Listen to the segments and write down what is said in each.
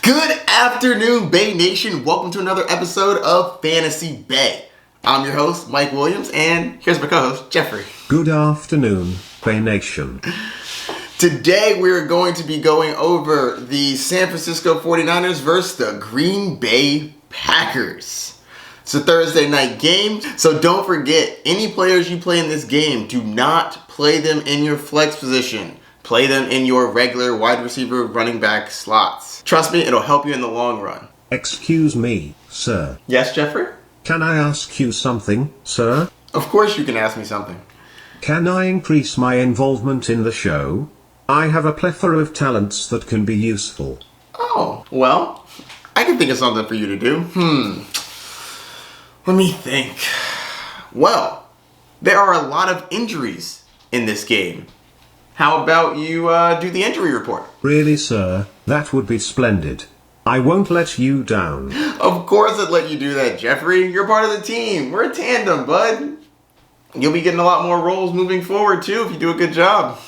Good afternoon, Bay Nation. Welcome to another episode of Fantasy Bay. I'm your host, Mike Williams, and here's my co-host, Jeffrey. Good afternoon, Bay Nation. Today, we're going to be going over the San Francisco 49ers versus the Green Bay Packers. It's a Thursday night game, so don't forget, any players you play in this game, do not play them in your flex position. Play them in your regular wide receiver running back slots. Trust me, it'll help you in the long run. Excuse me, sir. Yes, Jeffrey? Can I ask you something, sir? Of course you can ask me something. Can I increase my involvement in the show? I have a plethora of talents that can be useful. Oh, well, I can think of something for you to do. Let me think. Well, there are a lot of injuries in this game. How about you do the injury report? Really, sir? That would be splendid. I won't let you down. Of course I'd let you do that, Jeffrey. You're part of the team. We're a tandem, bud. You'll be getting a lot more roles moving forward, too, if you do a good job.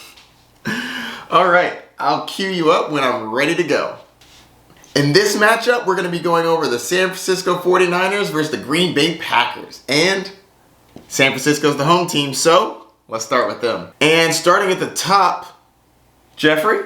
All right, I'll cue you up when I'm ready to go. In this matchup, we're going to be going over the San Francisco 49ers versus the Green Bay Packers. And San Francisco's the home team, so let's start with them. And starting at the top, Jeffrey,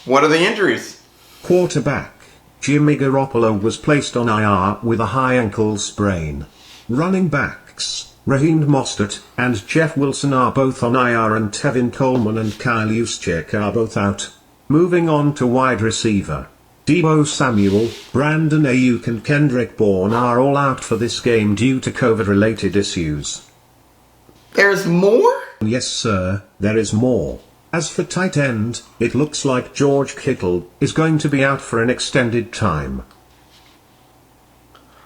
what are the injuries? Quarterback Jimmy Garoppolo was placed on IR with a high ankle sprain. Running backs Raheem Mostert and Jeff Wilson are both on IR, and Tevin Coleman and Kyle Juszczyk are both out. Moving on to wide receiver. Deebo Samuel, Brandon Ayuk and Kendrick Bourne are all out for this game due to COVID-related issues. There's more? Yes, sir, there is more. As for tight end, it looks like George Kittle is going to be out for an extended time.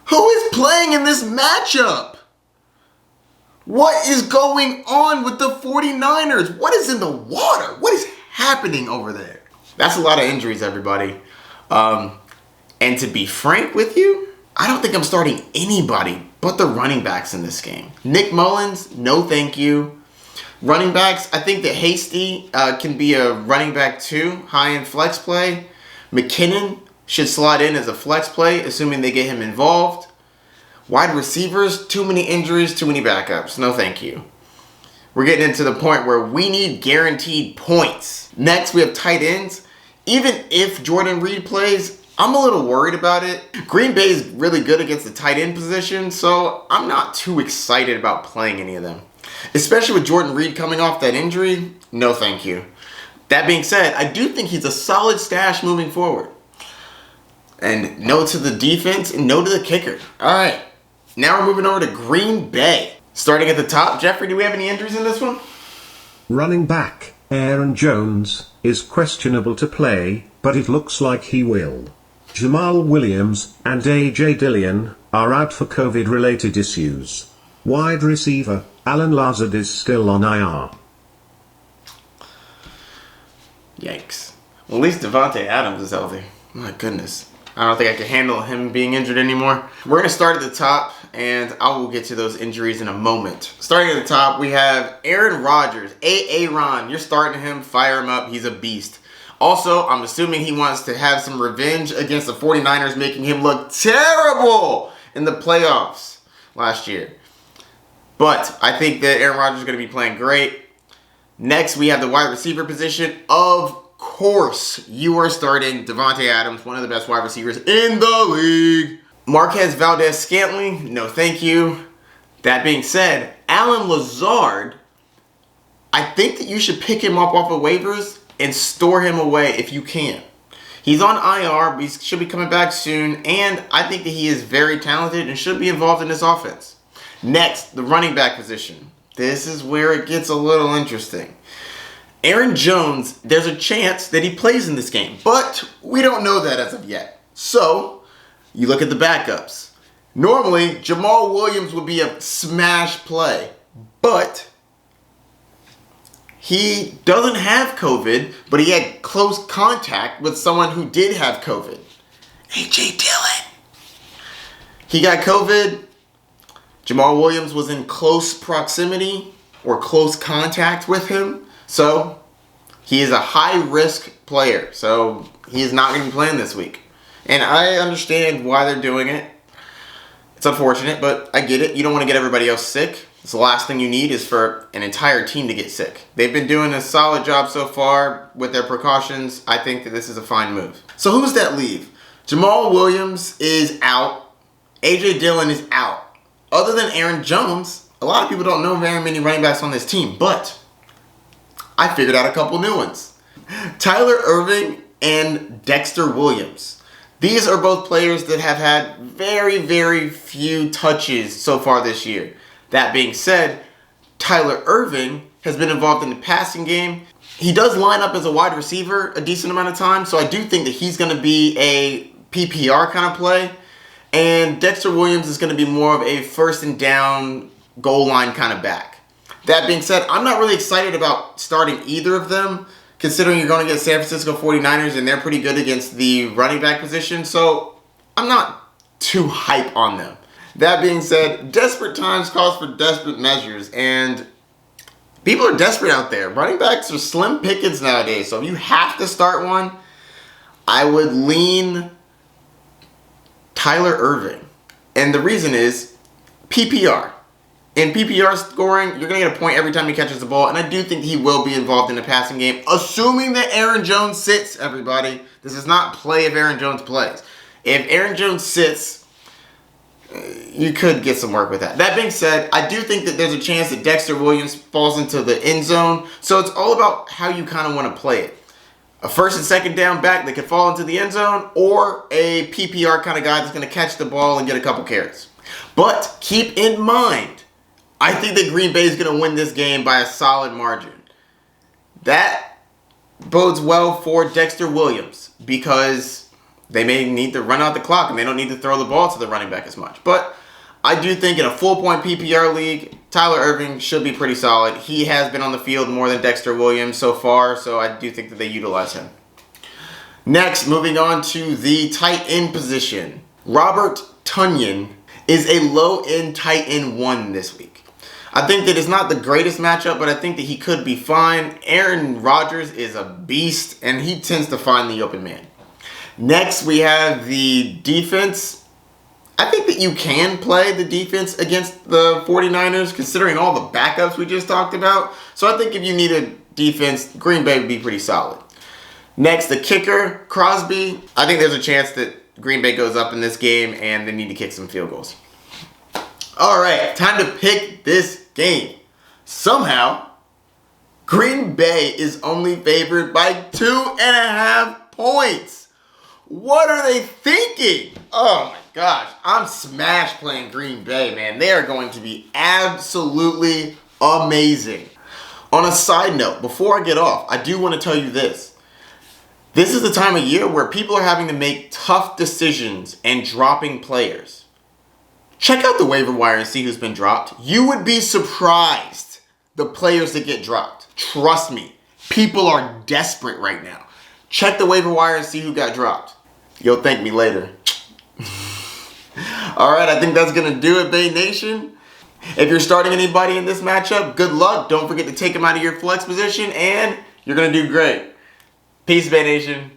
Who is playing in this matchup? What is going on with the 49ers? What is in the water? What is happening over there? That's a lot of injuries, everybody. And to be frank with you, I don't think I'm starting anybody but the running backs in this game. Nick Mullins, no thank you. Running backs, I think that Hasty can be a running back too, high-end flex play. McKinnon should slot in as a flex play, assuming they get him involved. Wide receivers, too many injuries, too many backups. No thank you. We're getting into the point where we need guaranteed points. Next, we have tight ends. Even if Jordan Reed plays, I'm a little worried about it. Green Bay is really good against the tight end position, so I'm not too excited about playing any of them. Especially with Jordan Reed coming off that injury, no thank you. That being said, I do think he's a solid stash moving forward. And no to the defense and no to the kicker. All right, now we're moving over to Green Bay. Starting at the top, Jeffrey, do we have any injuries in this one? Running back Aaron Jones is questionable to play, but it looks like he will. Jamal Williams and AJ Dillon are out for COVID-related issues. Wide receiver Alan Lazard is still on IR. Yikes. Well, at least Devontae Adams is healthy. My goodness. I don't think I can handle him being injured anymore. We're going to start at the top, and I will get to those injuries in a moment. Starting at the top, we have Aaron Rodgers. Aaron, you're starting him. Fire him up. He's a beast. Also, I'm assuming he wants to have some revenge against the 49ers, making him look terrible in the playoffs last year. But I think that Aaron Rodgers is going to be playing great. Next, we have the wide receiver position. Of course, you are starting Devontae Adams, one of the best wide receivers in the league. Marquez Valdes-Scantling, no thank you. That being said, Alan Lazard, I think that you should pick him up off of waivers and store him away if you can. He's on IR, but he should be coming back soon, and I think that he is very talented and should be involved in this offense. Next, the running back position. This is where it gets a little interesting. Aaron Jones, there's a chance that he plays in this game, but we don't know that as of yet. So, you look at the backups. Normally, Jamal Williams would be a smash play, but he doesn't have COVID, but he had close contact with someone who did have COVID. AJ Dillon. He got COVID. Jamal Williams was in close proximity or close contact with him. So, he is a high-risk player. So, he is not going to be playing this week. And I understand why they're doing it. It's unfortunate, but I get it. You don't want to get everybody else sick. It's the last thing you need is for an entire team to get sick. They've been doing a solid job so far with their precautions. I think that this is a fine move. So who's that leave? Jamal Williams is out. A.J. Dillon is out. Other than Aaron Jones, a lot of people don't know very many running backs on this team, but I figured out a couple new ones. Tyler Irving and Dexter Williams. These are both players that have had very, very few touches so far this year. That being said, Tyler Irving has been involved in the passing game. He does line up as a wide receiver a decent amount of time, so I do think that he's going to be a PPR kind of play. And Dexter Williams is going to be more of a first and down goal line kind of back. That being said, I'm not really excited about starting either of them, considering you're going to get San Francisco 49ers and they're pretty good against the running back position. So I'm not too hype on them. That being said, desperate times calls for desperate measures, and people are desperate out there. Running backs are slim pickings nowadays, so if you have to start one, I would lean Tyler Irving. And the reason is PPR. In PPR scoring, you're going to get a point every time he catches the ball, and I do think he will be involved in the passing game, assuming that Aaron Jones sits, everybody. This is not play if Aaron Jones plays. If Aaron Jones sits, you could get some work with that. That being said, I do think that there's a chance that Dexter Williams falls into the end zone. So it's all about how you kind of want to play it. A first and second down back that could fall into the end zone, or a PPR kind of guy that's going to catch the ball and get a couple carries. But keep in mind, I think that Green Bay is going to win this game by a solid margin. That bodes well for Dexter Williams because they may need to run out the clock and they don't need to throw the ball to the running back as much. But I do think in a full-point PPR league, Tyler Irving should be pretty solid. He has been on the field more than Dexter Williams so far, so I do think that they utilize him. Next, moving on to the tight end position. Robert Tonyan is a low-end tight end 1 this week. I think that it's not the greatest matchup, but I think that he could be fine. Aaron Rodgers is a beast, and he tends to find the open man. Next, we have the defense. I think that you can play the defense against the 49ers, considering all the backups we just talked about. So I think if you need a defense, Green Bay would be pretty solid. Next, the kicker, Crosby. I think there's a chance that Green Bay goes up in this game and they need to kick some field goals. All right, time to pick this game. Somehow, Green Bay is only favored by 2.5 points. What are they thinking? Oh my gosh, I'm smash playing Green Bay, man. They are going to be absolutely amazing. On a side note, before I get off, I do want to tell you this. This is the time of year where people are having to make tough decisions and dropping players. Check out the waiver wire and see who's been dropped. You would be surprised the players that get dropped. Trust me, people are desperate right now. Check the waiver wire and see who got dropped. You'll thank me later. Alright, I think that's going to do it, Bay Nation. If you're starting anybody in this matchup, good luck. Don't forget to take them out of your flex position, and you're going to do great. Peace, Bay Nation.